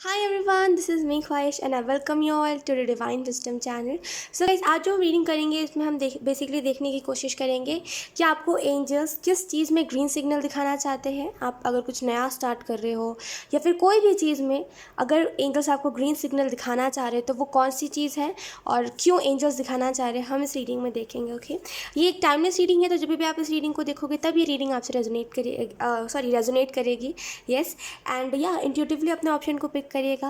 Hi everyone, this is me ख्वाहिश and I welcome you all to the Divine Wisdom channel. So guys, आज जो reading करेंगे इसमें हम बेसिकली देखने की कोशिश करेंगे कि आपको एंजल्स किस चीज़ में ग्रीन सिग्नल दिखाना चाहते हैं। आप अगर कुछ नया स्टार्ट कर रहे हो या फिर कोई भी चीज़ में अगर एंजल्स आपको ग्रीन सिग्नल दिखाना चाह रहे हैं तो वो कौन सी चीज़ है और क्यों एंजल्स दिखाना चाह रहे हैं हम इस रीडिंग में देखेंगे। ओके, ये एक टाइमलेस रीडिंग है, तो जब भी आप इस रीडिंग को देखोगे तब ये रीडिंग आपसे रेजोनेट करेगी। यस, एंड या इंट्यूटिवली अपने ऑप्शन को पिक करिएगा।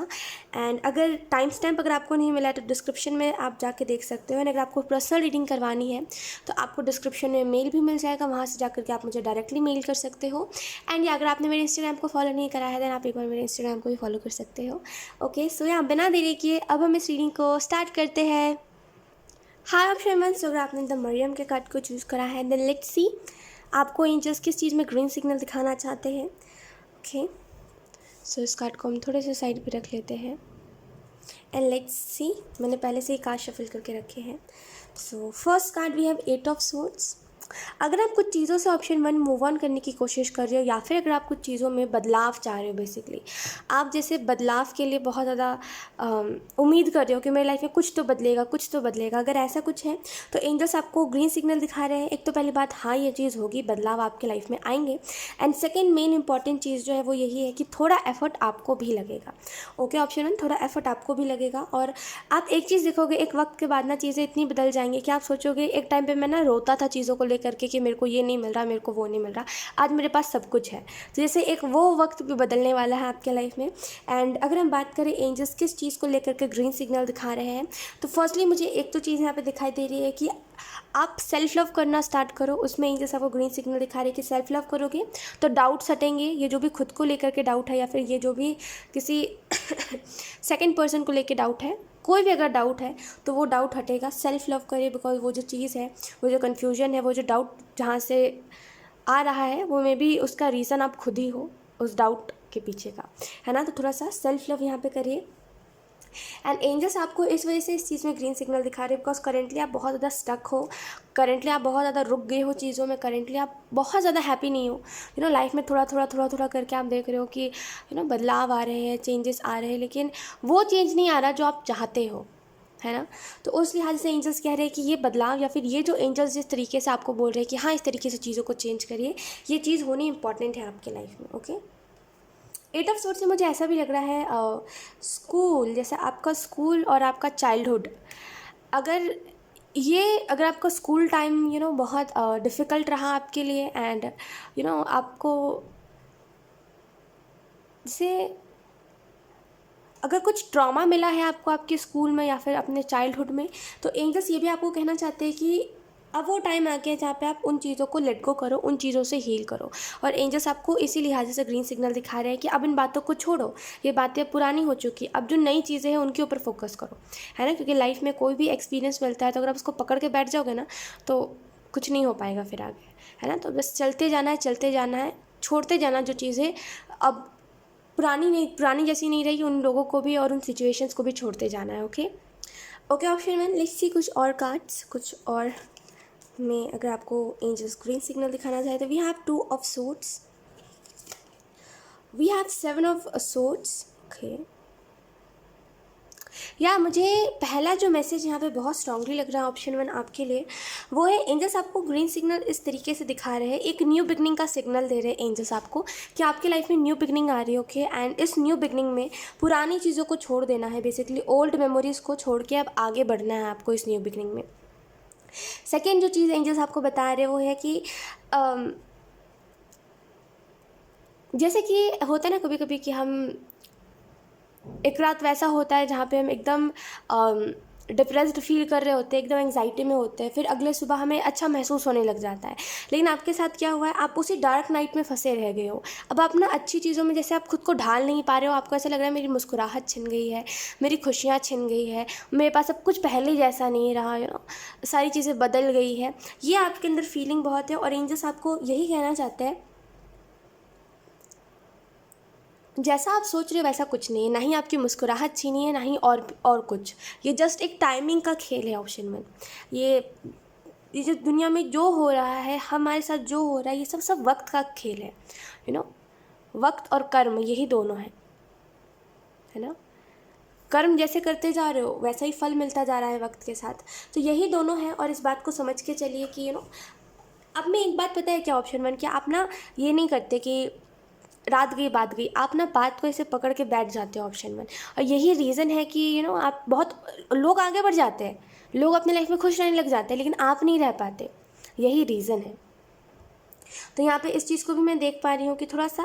एंड अगर टाइम स्टैम्प अगर आपको नहीं मिला है तो डिस्क्रिप्शन में आप जाके देख सकते हो। एंड अगर आपको पर्सनल रीडिंग करवानी है तो आपको डिस्क्रिप्शन में मेल भी मिल जाएगा, वहाँ से जाकर के आप मुझे डायरेक्टली मेल कर सकते हो। एंड या अगर आपने मेरे इंस्टाग्राम को फॉलो नहीं करा है देन आप एक बार मेरे इंस्टाग्राम को भी फॉलो कर सकते हो। ओके, सो यहाँ बिना देरी किए अब हम इस रीडिंग को स्टार्ट करते हैं। हाय ऑप्शन, अगर आपने द मरियम के कार्ड को चूज़ करा है देन लेट्स सी आपको एंजल्स किस चीज़ में ग्रीन सिग्नल दिखाना चाहते हैं। ओके, सो इस कार्ड को हम थोड़े से साइड पे रख लेते हैं एंड लेट्स सी। मैंने पहले से ही कार्ड शफल करके रखे हैं। So first card we have 8 of swords. अगर आप कुछ चीज़ों से ऑप्शन 1 मूव ऑन करने की कोशिश कर रहे हो या फिर अगर आप कुछ चीज़ों में बदलाव चाह रहे हो, बेसिकली आप जैसे बदलाव के लिए बहुत ज़्यादा उम्मीद कर रहे हो कि मेरी लाइफ में कुछ तो बदलेगा, कुछ तो बदलेगा, अगर ऐसा कुछ है तो एंजल्स आपको ग्रीन सिग्नल दिखा रहे हैं। एक तो पहली बात, हाँ ये चीज़ होगी, बदलाव आपके लाइफ में आएंगे। एंड सेकेंड मेन इंपॉर्टेंट चीज़ जो है वो यही है कि थोड़ा एफर्ट आपको भी लगेगा। ओके ऑप्शन 1, थोड़ा एफर्ट आपको भी लगेगा। और आप एक चीज़ देखोगे, एक वक्त के बाद ना चीज़ें इतनी बदल जाएंगी कि आप सोचोगे एक टाइम पे मैं ना रोता था चीज़ों को लेकर के कि मेरे को ये नहीं मिल रहा, मेरे को वो नहीं मिल रहा, आज मेरे पास सब कुछ है। तो जैसे एक वो वक्त भी बदलने वाला है आपके लाइफ में। एंड अगर हम बात करें एंजल्स किस चीज़ को लेकर के ग्रीन सिग्नल दिखा रहे हैं, तो फर्स्टली मुझे एक तो चीज़ यहाँ पे दिखाई दे रही है कि आप सेल्फ लव करना स्टार्ट करो। उसमें एंजल्स आपको ग्रीन सिग्नल दिखा रहे हैं कि सेल्फ लव करोगे तो डाउट्स हटेंगे। ये जो भी खुद को लेकर के डाउट है या फिर ये जो भी किसी सेकंड पर्सन को लेकर डाउट है, कोई भी अगर डाउट है तो वो डाउट हटेगा। सेल्फ लव करिए, बिकॉज वो जो चीज़ है, वो जो कन्फ्यूजन है, वो जो डाउट जहाँ से आ रहा है वो मे बी उसका रीज़न आप खुद ही हो उस डाउट के पीछे का, है ना। तो थोड़ा सा सेल्फ लव यहाँ पे करिए। एंड एंजल्स आपको इस वजह से इस चीज़ में ग्रीन सिग्नल दिखा रहे हैं बिकॉज करेंटली आप बहुत ज़्यादा स्टक हो, करेंटली आप बहुत ज़्यादा रुक गए हो चीज़ों में, करेंटली आप बहुत ज़्यादा हैप्पी नहीं हो। लाइफ में थोड़ा थोड़ा करके आप देख रहे हो कि बदलाव आ रहे हैं, चेंजेस आ रहे हैं, लेकिन वो चेंज नहीं आ रहा जो आप चाहते हो, है ना। तो उस लिहाज से एंजल्स कह रहे हैं कि ये बदलाव या फिर ये जो एंजल्स जिस तरीके से आपको बोल रहे हैं कि हाँ इस तरीके से चीज़ों को चेंज करिए, ये चीज़ होनी इंपॉर्टेंट है आपके लाइफ में। ओके, 8 ऑफ सोर्ड से मुझे ऐसा भी लग रहा है स्कूल, जैसे आपका स्कूल और आपका चाइल्डहुड, अगर अगर आपका स्कूल टाइम बहुत डिफ़िकल्ट रहा आपके लिए एंड आपको जैसे अगर कुछ ट्रॉमा मिला है आपको आपके स्कूल में या फिर अपने चाइल्डहुड में, तो एंजल्स ये भी आपको कहना चाहते हैं कि अब वो टाइम आ गया जहाँ पे आप उन चीज़ों को लेट गो करो, उन चीज़ों से हील करो। और एंजल्स आपको इसी लिहाज से ग्रीन सिग्नल दिखा रहे हैं कि अब इन बातों को छोड़ो, ये बातें पुरानी हो चुकी, अब जो नई चीज़ें हैं उनके ऊपर फोकस करो, है ना। क्योंकि लाइफ में कोई भी एक्सपीरियंस मिलता है तो अगर आप उसको पकड़ के बैठ जाओगे ना तो कुछ नहीं हो पाएगा फिर आगे, है ना। तो बस चलते जाना है, चलते जाना है, छोड़ते जाना जो चीज़ें अब पुरानी जैसी नहीं रही, उन लोगों को भी और उन सिचुएशंस को भी छोड़ते जाना है। Okay okay option 1, let's see कुछ और कार्ड्स, कुछ और में अगर आपको एंजल्स ग्रीन सिग्नल दिखाना चाहे तो we have 2 of swords, we have 7 of swords. Okay, या मुझे पहला जो मैसेज यहाँ पे बहुत स्ट्रांगली लग रहा है ऑप्शन 1 आपके लिए, वो है एंजल्स आपको ग्रीन सिग्नल इस तरीके से दिखा रहे हैं, एक न्यू बिगनिंग का सिग्नल दे रहे हैं एंजल्स आपको कि आपकी लाइफ में न्यू बिगनिंग आ रही है। ओके, एंड इस न्यू बिगनिंग में पुरानी चीज़ों को छोड़ देना है, बेसिकली ओल्ड मेमोरीज़ को छोड़ के अब आगे बढ़ना है आपको इस न्यू बिगनिंग में। सेकेंड जो चीज़ एंजल्स आपको बता रहे हैं वो है कि जैसे कि होता है ना कभी कभी कि हम एक रात वैसा होता है जहाँ पे हम एकदम डिप्रेस्ड फील कर रहे होते हैं, एकदम एंग्जाइटी में होते हैं, फिर अगले सुबह हमें अच्छा महसूस होने लग जाता है। लेकिन आपके साथ क्या हुआ है, आप उसी डार्क नाइट में फंसे रह गए हो। अब आप ना अच्छी चीज़ों में जैसे आप खुद को ढाल नहीं पा रहे हो, आपको ऐसा लग रहा है मेरी मुस्कुराहट छिन गई है, मेरी खुशियाँ छिन गई है, मेरे पास अब कुछ पहले जैसा नहीं रहा, सारी चीज़ें बदल गई है, ये आपके अंदर फीलिंग बहुत है। और एंजल्स आपको यही कहना चाहते हैं जैसा आप सोच रहे हो वैसा कुछ नहीं है, ना ही आपकी मुस्कुराहट छीनी है, ना ही और कुछ, ये जस्ट एक टाइमिंग का खेल है ऑप्शन में। ये जो दुनिया में जो हो रहा है, हमारे साथ जो हो रहा है, ये सब सब वक्त का खेल है। वक्त और कर्म यही दोनों है। है ना। कर्म जैसे करते जा रहे हो वैसा ही फल मिलता जा रहा है वक्त के साथ। तो यही दोनों है, और इस बात को समझ के चलिए कि अब मैं एक बात पता है क्या ऑप्शन 1, कि आप ना ये नहीं करते कि रात गई बात गई, आप ना बात को ऐसे पकड़ के बैठ जाते हो ऑप्शन 1। और यही रीज़न है कि आप बहुत लोग आगे बढ़ जाते हैं, लोग अपने लाइफ में खुश रहने लग जाते हैं, लेकिन आप नहीं रह पाते, यही रीज़न है। तो यहाँ पे इस चीज़ को भी मैं देख पा रही हूँ कि थोड़ा सा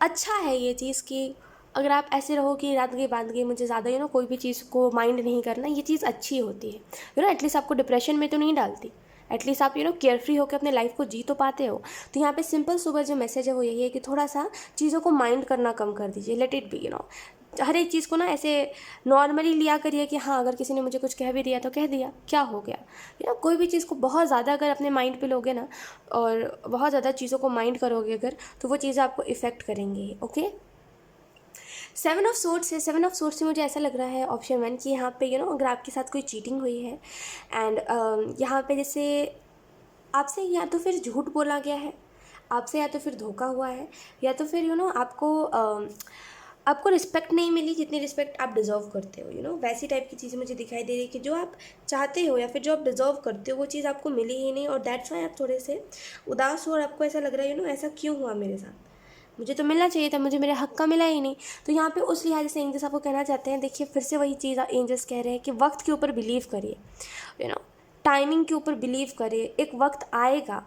अच्छा है ये चीज़ कि अगर आप ऐसे रहो कि रात गई बात गई, मुझे ज़्यादा कोई भी चीज़ को माइंड नहीं करना, ये चीज़ अच्छी होती है। एटलीस्ट आपको डिप्रेशन में तो नहीं डालती, एटलीस्ट आप केयर फ्री होकर अपने लाइफ को जी तो पाते हो। तो यहाँ पे सिंपल सुबह जो मैसेज है वो यही है कि थोड़ा सा चीज़ों को माइंड करना कम कर दीजिए, लेट इट बी। हर एक चीज़ को ना ऐसे नॉर्मली लिया करिए कि हाँ, अगर किसी ने मुझे कुछ कह भी दिया तो कह दिया, क्या हो गया। कोई भी चीज़ को बहुत ज़्यादा अगर अपने माइंड पे लोगे ना, और बहुत ज़्यादा चीज़ों को माइंड करोगे अगर, तो वो चीज़ें आपको इफ़ेक्ट करेंगी। ओके, 7 ऑफ सोर्ड्स है। 7 ऑफ सोर्ड्स से मुझे ऐसा लग रहा है ऑप्शन 1 कि यहाँ पे अगर आपके साथ कोई चीटिंग हुई है, एंड यहाँ पे जैसे आपसे या तो फिर झूठ बोला गया है, आपसे या तो फिर धोखा हुआ है, या तो फिर आपको रिस्पेक्ट नहीं मिली जितनी रिस्पेक्ट आप डिज़र्व करते हो। वैसी टाइप की चीज़ें मुझे दिखाई दे रही है कि जो आप चाहते हो या फिर जो आप डिज़र्व करते हो वो चीज़ आपको मिली ही नहीं, और दैट्स वाई आप थोड़े से उदास हो, और आपको ऐसा लग रहा है ऐसा क्यों हुआ मेरे साथ, मुझे तो मिलना चाहिए था, मुझे मेरे हक का मिला ही नहीं। तो यहाँ पे उस लिहाज से एंजल्स आपको कहना चाहते हैं, देखिए फिर से वही चीज़ एंजल्स कह रहे हैं कि वक्त के ऊपर बिलीव करिए, टाइमिंग के ऊपर बिलीव करिए। एक वक्त आएगा,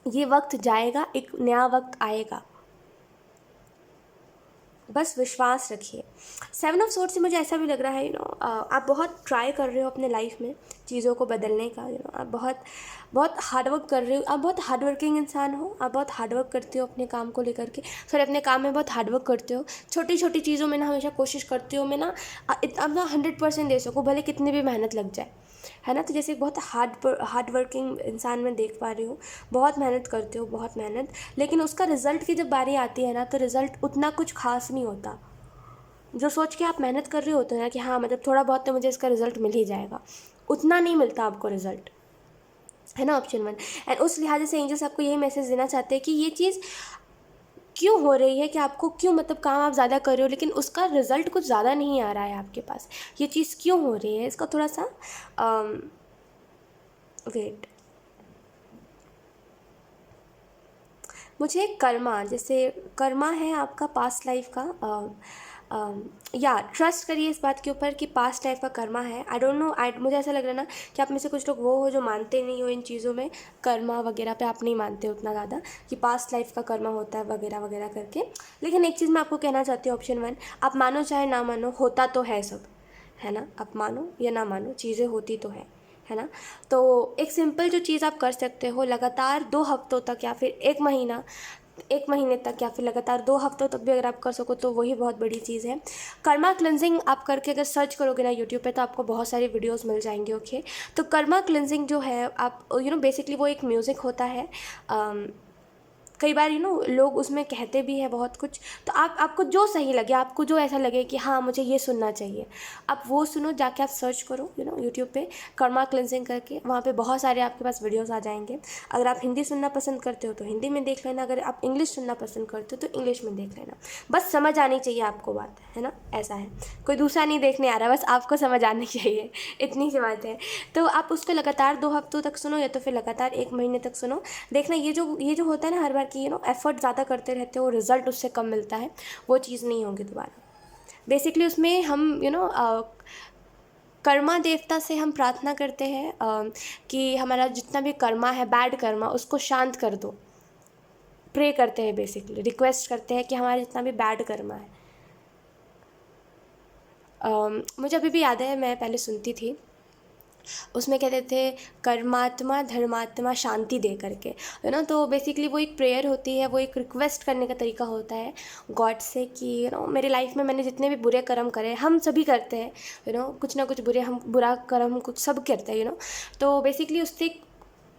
ये वक्त जाएगा, एक नया वक्त आएगा, बस विश्वास रखिए। 7 ऑफ सोर्ड्स से मुझे ऐसा भी लग रहा है आप बहुत ट्राई कर रहे हो अपने लाइफ में चीज़ों को बदलने का। आप बहुत बहुत हार्डवर्क कर रहे हो, आप बहुत हार्डवर्किंग इंसान हो, आप बहुत हार्डवर्क करते हो अपने काम को लेकर के, अपने काम में बहुत हार्डवर्क करते हो, छोटी छोटी चीज़ों में ना हमेशा कोशिश करते हो मैं ना अपना 100% दे सकूँ, भले कितनी भी मेहनत लग जाए, है ना। तो जैसे बहुत हार्ड वर्किंग इंसान मैं देख पा रही हूँ, बहुत मेहनत करते हो, बहुत मेहनत, लेकिन उसका रिज़ल्ट की जब बारी आती है ना, तो रिज़ल्ट उतना कुछ खास नहीं होता। जो सोच के आप मेहनत कर रहे होते हैं ना कि हाँ मतलब थोड़ा बहुत तो मुझे इसका रिज़ल्ट मिल ही जाएगा, उतना नहीं मिलता आपको रिज़ल्ट, है ना, ऑप्शन 1। एंड उस लिहाज से एंजल्स आपको यही मैसेज देना चाहते हैं कि ये चीज़ क्यों हो रही है, कि आपको क्यों मतलब काम आप ज़्यादा कर रहे हो लेकिन उसका रिज़ल्ट कुछ ज़्यादा नहीं आ रहा है आपके पास, ये चीज़ क्यों हो रही है, इसका थोड़ा सा वेट। मुझे कर्मा, जैसे कर्मा है आपका पास्ट लाइफ का, या ट्रस्ट करिए इस बात के ऊपर कि पास्ट लाइफ का कर्मा है। आई डोंट नो, मुझे ऐसा लग रहा है ना कि आप में से कुछ लोग वो हो जो मानते नहीं हो इन चीज़ों में, कर्मा वगैरह पे आप नहीं मानते उतना ज़्यादा कि पास्ट लाइफ का कर्मा होता है वगैरह वगैरह करके। लेकिन एक चीज़ मैं आपको कहना चाहती हूँ, ऑप्शन 1, आप मानो चाहे ना मानो, होता तो है सब, है ना। आप मानो या ना मानो, चीज़ें होती तो है ना। तो एक सिंपल जो चीज़ आप कर सकते हो, लगातार 2 हफ्तों तक या फिर 1 महीना, 1 महीने तक या फिर लगातार 2 हफ्तों तक भी अगर आप कर सको तो वही बहुत बड़ी चीज़ है। कर्मा क्लिनजिंग आप करके अगर सर्च करोगे ना यूट्यूब पे, तो आपको बहुत सारी वीडियोस मिल जाएंगे। ओके, तो कर्मा क्लिनजिंग जो है, आप बेसिकली वो एक म्यूज़िक होता है। कई बार लोग उसमें कहते भी हैं बहुत कुछ, तो आपको जो सही लगे, आपको जो ऐसा लगे कि हाँ मुझे ये सुनना चाहिए, आप वो सुनो। जाके आप सर्च करो यूट्यूब पे कर्मा क्लिनजिंग करके, वहाँ पे बहुत सारे आपके पास वीडियोस आ जाएंगे। अगर आप हिंदी सुनना पसंद करते हो तो हिंदी में देख लेना, अगर आप इंग्लिश सुनना पसंद करते हो तो इंग्लिश में देख लेना। बस समझ आनी चाहिए आपको बात, है ना, ऐसा है। कोई दूसरा नहीं देखने आ रहा, बस आपको समझ आनी चाहिए, इतनी सी बात है। तो आप उसको लगातार 2 हफ्तों तक सुनो या तो फिर लगातार 1 महीने तक सुनो। देखना ये जो होता है ना हर बार कि एफर्ट ज़्यादा करते रहते हो, रिज़ल्ट उससे कम मिलता है, वो चीज़ नहीं होगी दोबारा। बेसिकली उसमें हम कर्मा देवता से हम प्रार्थना करते हैं कि हमारा जितना भी कर्मा है, बैड कर्मा, उसको शांत कर दो। प्रे करते हैं, बेसिकली रिक्वेस्ट करते हैं कि हमारा जितना भी बैड कर्मा है। मुझे अभी भी याद है, मैं पहले सुनती थी, उसमें कहते थे कर्मात्मा धर्मात्मा शांति दे करके, तो बेसिकली वो एक प्रेयर होती है, वो एक रिक्वेस्ट करने का तरीका होता है गॉड से कि मेरे लाइफ में मैंने जितने भी बुरे कर्म करे, हम सभी करते हैं, कुछ ना कुछ हम बुरा कर्म कुछ सब करते हैं, तो बेसिकली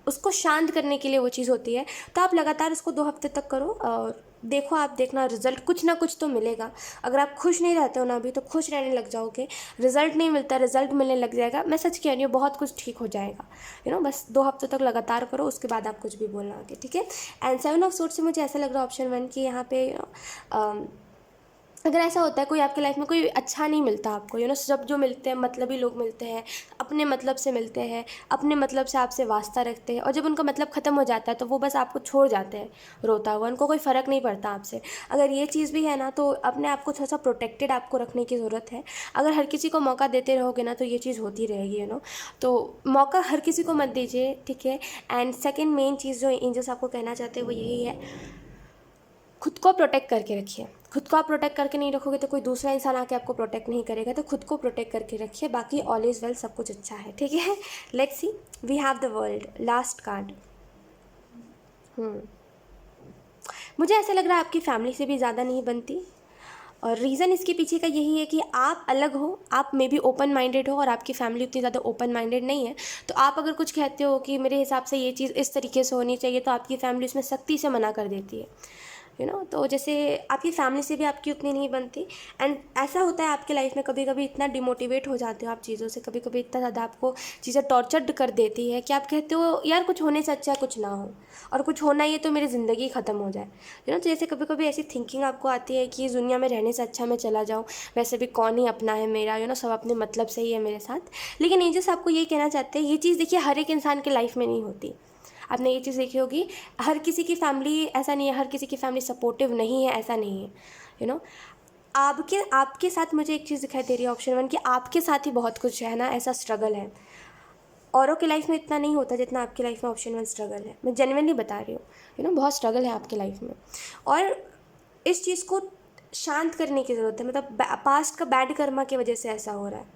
उसको शांत करने के लिए वो चीज़ होती है। तो आप लगातार उसको 2 हफ्ते तक करो और देखो, आप देखना रिज़ल्ट कुछ ना कुछ तो मिलेगा। अगर आप खुश नहीं रहते हो ना अभी, तो खुश रहने लग जाओगे। रिज़ल्ट नहीं मिलता, रिज़ल्ट मिलने लग जाएगा। मैं सच कह रही हूँ, बहुत कुछ ठीक हो जाएगा। बस 2 हफ्ते तक लगातार करो, उसके बाद आप कुछ भी बोलना आगे, ठीक है। एंड 7 ऑफ सोर्ड्स से मुझे ऐसा लग रहा है ऑप्शन 1 कि यहाँ पे अगर ऐसा होता है कोई आपके लाइफ में कोई अच्छा नहीं मिलता आपको, सब जो मिलते हैं मतलबी लोग मिलते हैं, अपने मतलब से मिलते हैं, अपने मतलब से आपसे वास्ता रखते हैं, और जब उनका मतलब ख़त्म हो जाता है तो वो बस आपको छोड़ जाते हैं रोता हुआ, उनको कोई फ़र्क नहीं पड़ता आपसे। अगर ये चीज़ भी है ना, तो अपने आप को थोड़ा सा प्रोटेक्टेड आपको रखने की ज़रूरत है। अगर हर किसी को मौका देते रहोगे ना तो ये चीज़ होती रहेगी, तो मौका हर किसी को मत दीजिए, ठीक है। एंड सेकेंड मेन चीज़ जो एंजल्स आपको कहना चाहते हैं वो यही है, खुद को प्रोटेक्ट करके रखिए। खुद को आप प्रोटेक्ट करके नहीं रखोगे तो कोई दूसरा इंसान आके आपको प्रोटेक्ट नहीं करेगा, तो खुद को प्रोटेक्ट करके रखिए, बाकी ऑल इज़ वेल, सब कुछ अच्छा है, ठीक है। Let's see, we have the world, last card. मुझे ऐसा लग रहा है आपकी फैमिली से भी ज़्यादा नहीं बनती, और रीज़न इसके पीछे का यही है कि आप अलग हो, आप मे बी ओपन माइंडेड हो और आपकी फैमिली उतनी ज़्यादा ओपन माइंडेड नहीं है। तो आप अगर कुछ कहते हो कि मेरे हिसाब से ये चीज़ इस तरीके से होनी चाहिए, तो आपकी फैमिली उसमें सख्ती से मना कर देती है, तो जैसे आपकी फैमिली से भी आपकी उतनी नहीं बनती। एंड ऐसा होता है आपके लाइफ में, कभी कभी इतना डिमोटिवेट हो जाते हो आप चीज़ों से, कभी कभी इतना ज़्यादा आपको चीज़ें टॉर्चर्ड कर देती है कि आप कहते हो यार कुछ होने से अच्छा कुछ ना हो, और कुछ होना ही है तो मेरी ज़िंदगी ख़त्म हो जाए, तो जैसे कभी कभी ऐसी थिंकिंग आपको आती है कि इस दुनिया में रहने से अच्छा मैं चला जाऊँ, वैसे भी कौन ही अपना है मेरा, सब अपने मतलब से ही है मेरे साथ। लेकिन एंजल्स आपको ये कहना चाहते हैं, ये चीज़ देखिए हर एक इंसान के लाइफ में नहीं होती। आपने ये चीज़ देखी होगी, हर किसी की फैमिली ऐसा नहीं है, हर किसी की फैमिली सपोर्टिव नहीं है, ऐसा नहीं है, यू नो आपके साथ मुझे एक चीज़ दिखाई दे रही है, ऑप्शन 1, कि आपके साथ ही बहुत कुछ है ना, ऐसा स्ट्रगल है। औरों की लाइफ में इतना नहीं होता जितना आपकी लाइफ में ऑप्शन 1 स्ट्रगल है, मैं जेन्युइनली बता रही हूँ, बहुत स्ट्रगल है आपकी लाइफ में। और इस चीज़ को शांत करने की ज़रूरत है, मतलब पास्ट का बैड कर्मा की वजह से ऐसा हो रहा है।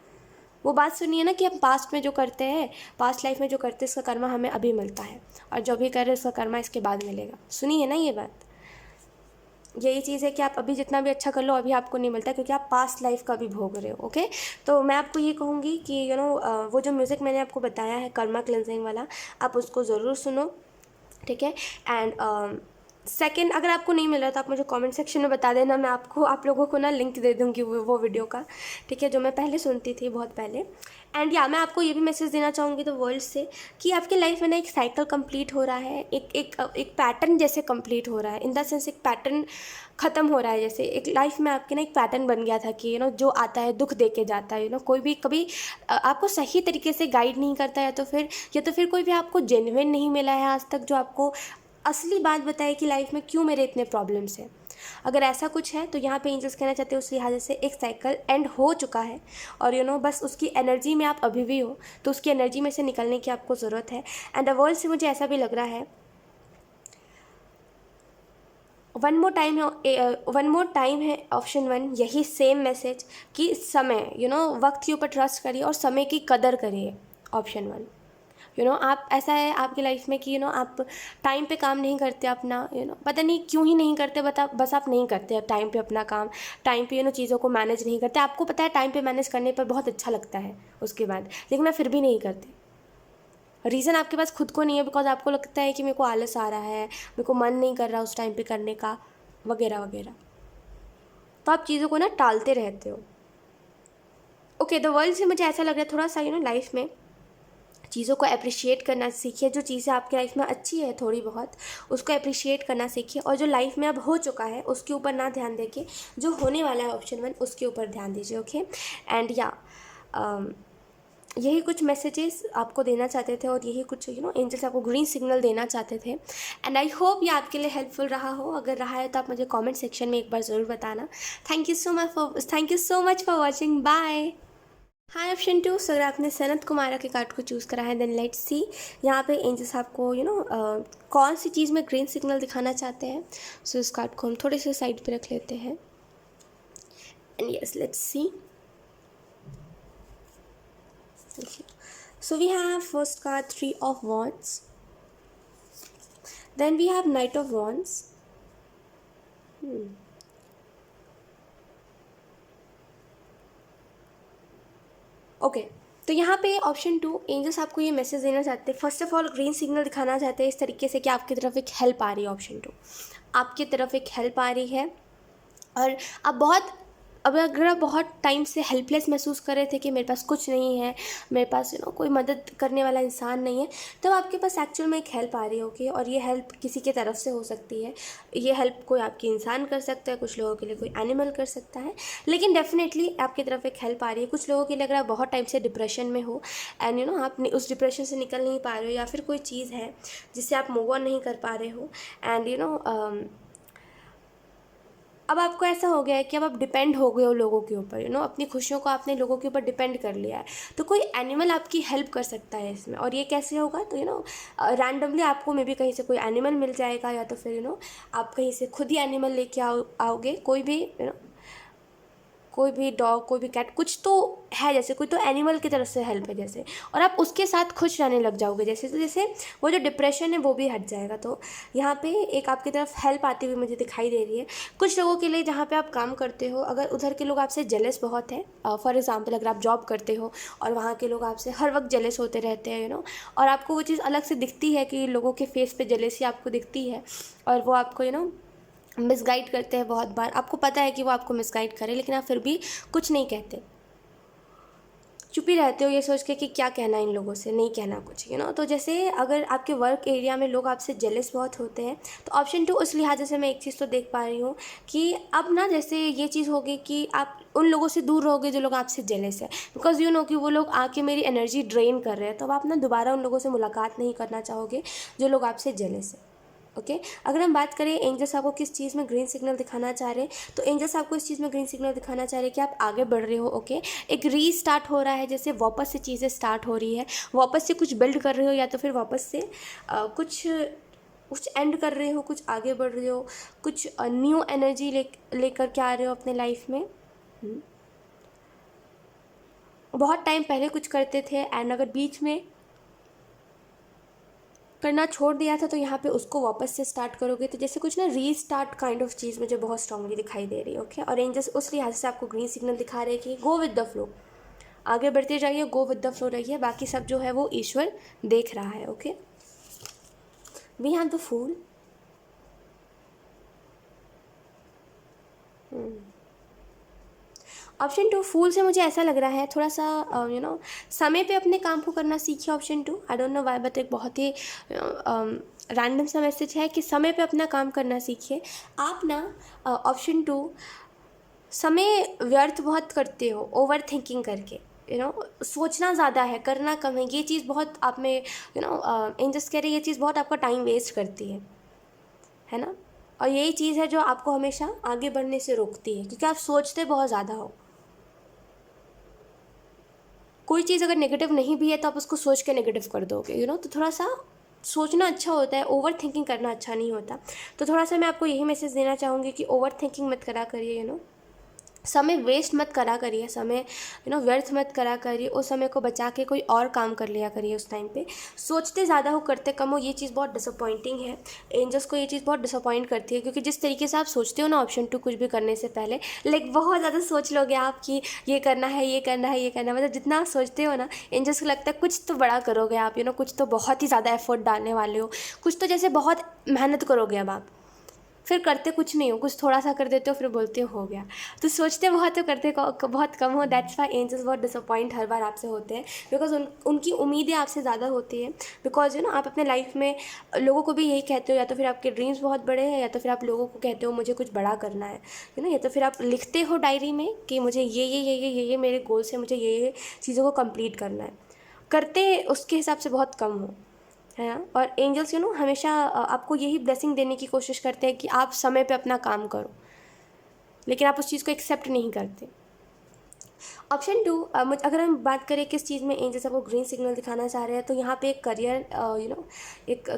वो बात सुनिए ना कि हम पास्ट में जो करते हैं, पास्ट लाइफ में जो करते हैं, इसका कर्मा हमें अभी मिलता है, और जो भी कर रहे हैं उसका कर्मा इसके बाद मिलेगा। सुनिए ना ये बात, यही चीज़ है कि आप अभी जितना भी अच्छा कर लो अभी आपको नहीं मिलता, क्योंकि आप पास्ट लाइफ का भी भोग रहे हो, ओके। तो मैं आपको ये कहूँगी कि वो जो म्यूज़िक मैंने आपको बताया है कर्मा क्लेंजिंग वाला, आप उसको ज़रूर सुनो, ठीक है। एंड सेकंड, अगर आपको नहीं मिल रहा तो आप मुझे कमेंट सेक्शन में बता देना, मैं आप लोगों को ना लिंक दे दूँगी वो वीडियो का, ठीक है, जो मैं पहले सुनती थी बहुत पहले। एंड मैं आपको ये भी मैसेज देना चाहूँगी द वर्ल्ड से कि आपके लाइफ में ना एक साइकिल कंप्लीट हो रहा है, एक पैटर्न जैसे कंप्लीट हो रहा है, इन द सेंस एक पैटर्न ख़त्म हो रहा है, जैसे एक लाइफ में आपके ना एक पैटर्न बन गया था कि जो आता है दुख दे के जाता है, कोई भी कभी आपको सही तरीके से गाइड नहीं करता है, तो फिर कोई भी आपको जेन्युइन नहीं मिला है आज तक, जो आपको असली बात बताए कि लाइफ में क्यों मेरे इतने प्रॉब्लम्स हैं। अगर ऐसा कुछ है तो यहाँ पे एंजल्स कहना चाहते हैं उस लिहाज से एक साइकिल एंड हो चुका है, और बस उसकी एनर्जी में आप अभी भी हो, तो उसकी एनर्जी में से निकलने की आपको ज़रूरत है। एंड द वर्ल्ड से मुझे ऐसा भी लग रहा है, वन मोर टाइम है ऑप्शन 1, यही सेम मैसेज कि समय वक्त के ऊपर ट्रस्ट करिए और समय की कदर करिए, ऑप्शन 1। आप, ऐसा है आपकी लाइफ में कि आप टाइम पे काम नहीं करते अपना, पता नहीं क्यों ही नहीं करते, बस आप नहीं करते टाइम पे अपना काम, टाइम पे चीज़ों को मैनेज नहीं करते। आपको पता है टाइम पे मैनेज करने पर बहुत अच्छा लगता है उसके बाद, लेकिन आप फिर भी नहीं करते। रीज़न आपके पास खुद को नहीं है, बिकॉज आपको लगता है कि मेरे को आलस आ रहा है, मेरे को मन नहीं कर रहा उस टाइम पे करने का, वगैरह वगैरह, तो आप चीज़ों को ना टालते रहते हो। ओके, द वर्ल्ड से मुझे ऐसा लग रहा है थोड़ा सा लाइफ में चीज़ों को अप्रिशिएट करना सीखिए, जो चीज़ें आपकी लाइफ में अच्छी है थोड़ी बहुत, उसको अप्रिशिएट करना सीखिए, और जो लाइफ में अब हो चुका है उसके ऊपर ना ध्यान देके जो होने वाला है ऑप्शन 1 उसके ऊपर ध्यान दीजिए, ओके। एंड यही कुछ मैसेजेस आपको देना चाहते थे, और यही कुछ एंजल्स आपको ग्रीन सिग्नल देना चाहते थे। एंड आई होप ये आपके लिए हेल्पफुल रहा हो, अगर रहा है तो आप मुझे कमेंट सेक्शन में एक बार ज़रूर बताना। Thank you so much for watching, bye. Hi option 2, so अगर आपने सनत कुमारा के कार्ड को चूज़ करा है, देन लेट्स सी यहाँ पे एंजल्स आपको कौन सी चीज़ में ग्रीन सिग्नल दिखाना चाहते हैं। सो इस कार्ड को हम थोड़े से साइड पे रख लेते हैं, and yes let's see. So we have first card 3 of Wands, then we have Knight of Wands, okay. तो यहाँ पे ऑप्शन 2 एंजल्स आपको ये मैसेज देना चाहते हैं, first of all green signal दिखाना चाहते हैं इस तरीके से कि आपकी तरफ एक हेल्प आ रही है, ऑप्शन 2 आपकी तरफ एक हेल्प आ रही है, और आप बहुत अब अगर आप बहुत टाइम से हेल्पलेस महसूस कर रहे थे कि मेरे पास कुछ नहीं है, मेरे पास कोई मदद करने वाला इंसान नहीं है, तब आपके पास एक्चुअल में एक हेल्प आ रही होगी, और ये हेल्प किसी की तरफ से हो सकती है। ये हेल्प कोई आपकी इंसान कर सकता है, कुछ लोगों के लिए कोई एनिमल कर सकता है, लेकिन डेफिनेटली आपकी तरफ एक हेल्प आ रही है। कुछ लोगों के लिए अगर आप बहुत टाइम से डिप्रेशन में हो एंड आप उस डिप्रेशन से निकल नहीं पा रहे हो, या फिर कोई चीज़ है जिससे आप मूव ऑन नहीं कर पा रहे हो, एंड अब आपको ऐसा हो गया है कि अब आप डिपेंड हो गए हो लोगों के ऊपर, अपनी खुशियों को आपने लोगों के ऊपर डिपेंड कर लिया है, तो कोई एनिमल आपकी हेल्प कर सकता है इसमें। और ये कैसे होगा, तो रैंडमली आपको मे बी कहीं से कोई एनिमल मिल जाएगा, या तो फिर आप कहीं से खुद ही एनिमल लेके आओगे, कोई भी डॉग, कोई भी कैट, कुछ तो है, जैसे कोई तो एनिमल की तरफ से हेल्प है जैसे, और आप उसके साथ खुश रहने लग जाओगे जैसे, तो जैसे वो जो डिप्रेशन है वो भी हट जाएगा। तो यहाँ पे एक आपकी तरफ हेल्प आती हुई मुझे दिखाई दे रही है। कुछ लोगों के लिए जहाँ पे आप काम करते हो, अगर उधर के लोग आपसे जेलस बहुत है, फॉर एग्जाम्पल अगर आप जॉब करते हो और वहाँ के लोग आपसे हर वक्त जेलस होते रहते हैं, और आपको वो चीज़ अलग से दिखती है कि लोगों के फेस पे जेलसी आपको दिखती है, और वो आपको मिसगाइड करते हैं बहुत बार। आपको पता है कि वो आपको मिसगाइड करे, लेकिन आप फिर भी कुछ नहीं कहते, चुप ही रहते हो ये सोच के कि क्या कहना इन लोगों से, नहीं कहना कुछ, तो जैसे अगर आपके वर्क एरिया में लोग आपसे जेलस बहुत होते हैं, तो ऑप्शन 2 उस लिहाज से मैं एक चीज़ तो देख पा रही हूँ कि अब ना जैसे ये चीज़ होगी कि आप उन लोगों से दूर रहोगे जो लोग आपसे जेलस है, बिकॉज कि वो लोग आके मेरी एनर्जी ड्रेन कर रहे हैं, तो अब आप ना दोबारा उन लोगों से मुलाकात नहीं करना चाहोगे जो लोग आपसे जेलस है। ओके, अगर हम बात करें एंजल्स आपको किस चीज़ में ग्रीन सिग्नल दिखाना चाह रहे हैं, तो एंजल्स आपको इस चीज़ में ग्रीन सिग्नल दिखाना चाह रहे हैं कि आप आगे बढ़ रहे हो। ओके, एक रीस्टार्ट हो रहा है, जैसे वापस से चीज़ें स्टार्ट हो रही है, वापस से कुछ बिल्ड कर रहे हो, या तो फिर वापस से कुछ कुछ एंड कर रहे हो, कुछ आगे बढ़ रहे हो, कुछ न्यू एनर्जी लेकर के आ रहे हो अपने लाइफ में। बहुत टाइम पहले कुछ करते थे एंड अगर बीच में करना छोड़ दिया था, तो यहाँ पे उसको वापस से स्टार्ट करोगे, तो जैसे कुछ ना रीस्टार्ट काइंड ऑफ चीज़ मुझे बहुत स्ट्रांगली दिखाई दे रही है। ओके, और एंजल्स उस लिहाज से आपको ग्रीन सिग्नल दिखा रहे हैं कि गो विद द फ्लो, आगे बढ़ते जाइए, गो विद द फ्लो रहिए, बाकी सब जो है वो ईश्वर देख रहा है। Okay, we have the fool. Option 2 fool से मुझे ऐसा लग रहा है थोड़ा सा समय पे अपने काम को करना सीखिए। Option 2, I don't know why, but एक बहुत ही रैंडम सा मैसेज है कि समय पे अपना काम करना सीखिए। आप ना ऑप्शन 2 समय व्यर्थ बहुत करते हो ओवर थिंकिंग करके, सोचना ज़्यादा है, करना कम है, ये चीज़ बहुत आप में एंजल्स कह रहे हैं, ये चीज़ बहुत आपका टाइम वेस्ट करती है ना, और यही चीज़ है जो आपको हमेशा आगे बढ़ने से रोकती है, क्योंकि आप सोचते बहुत ज़्यादा हो। कोई चीज़ अगर नेगेटिव नहीं भी है तो आप उसको सोच के नेगेटिव कर दोगे, तो थोड़ा सा सोचना अच्छा होता है, ओवर थिंकिंग करना अच्छा नहीं होता। तो थोड़ा सा मैं आपको यही मैसेज देना चाहूँगी कि ओवर थिंकिंग मत करा करिए, समय वेस्ट मत करा करिए, समय व्यर्थ मत करा करिए, उस समय को बचा के कोई और काम कर लिया करिए उस टाइम पे। सोचते ज़्यादा हो, करते कम हो, ये चीज़ बहुत डिसअपॉइंटिंग है। एंजल्स को ये चीज़ बहुत डिसअपॉइंट करती है, क्योंकि जिस तरीके से आप सोचते हो ना ऑप्शन 2 कुछ भी करने से पहले, लाइक बहुत ज़्यादा सोच लोगे आप कि ये करना है, ये करना है, ये करना है, मतलब जितना आप सोचते हो ना, एंजल्स को लगता है कुछ तो बड़ा करोगे आप, कुछ तो बहुत ही ज़्यादा एफर्ट डालने वाले हो, कुछ तो जैसे बहुत मेहनत करोगे अब आप, फिर करते कुछ नहीं हो, कुछ थोड़ा सा कर देते हो, फिर बोलते हो गया। तो सोचते बहुत हो, करते बहुत कम हो। दैट्स वाई एंजल्स बहुत डिसअपॉइंट हर बार आपसे होते हैं, बिकॉज उनकी उम्मीदें आपसे ज़्यादा होती है, बिकॉज आप अपने लाइफ में लोगों को भी यही कहते हो, या तो फिर आपके ड्रीम्स बहुत बड़े हैं, या तो फिर आप लोगों को कहते हो मुझे कुछ बड़ा करना है, या तो फिर आप लिखते हो डायरी में कि मुझे ये मेरे गोल्स हैं, मुझे ये चीज़ों को कंप्लीट करना है, करते उसके हिसाब से बहुत कम हो, है ना। और एंजल्स हमेशा आपको यही ब्लेसिंग देने की कोशिश करते हैं कि आप समय पे अपना काम करो, लेकिन आप उस चीज़ को एक्सेप्ट नहीं करते। ऑप्शन 2, अगर हम बात करें किस चीज़ में एंजल्स आपको ग्रीन सिग्नल दिखाना चाह रहे हैं, तो यहाँ पे एक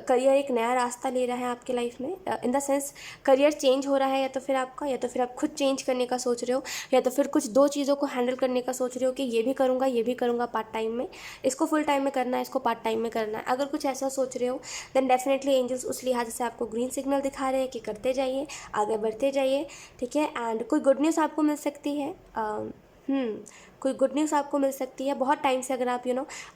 करियर एक नया रास्ता ले रहा है आपके लाइफ में, in the sense career change हो रहा है, या तो फिर आप खुद चेंज करने का सोच रहे हो, या तो फिर कुछ दो चीज़ों को हैंडल करने का सोच रहे हो कि ये भी करूँगा पार्ट टाइम में, इसको फुल टाइम में करना है, इसको पार्ट टाइम में करना है। अगर कुछ ऐसा सोच रहे हो देन डेफिनेटली एंजल्स उस लिहाज से आपको ग्रीन सिग्नल दिखा रहे हैं कि करते जाइए, आगे बढ़ते जाइए, ठीक है। एंड कोई गुड न्यूज़ आपको मिल सकती है। कोई गुड न्यूज़ आपको मिल सकती है बहुत टाइम से। अगर आप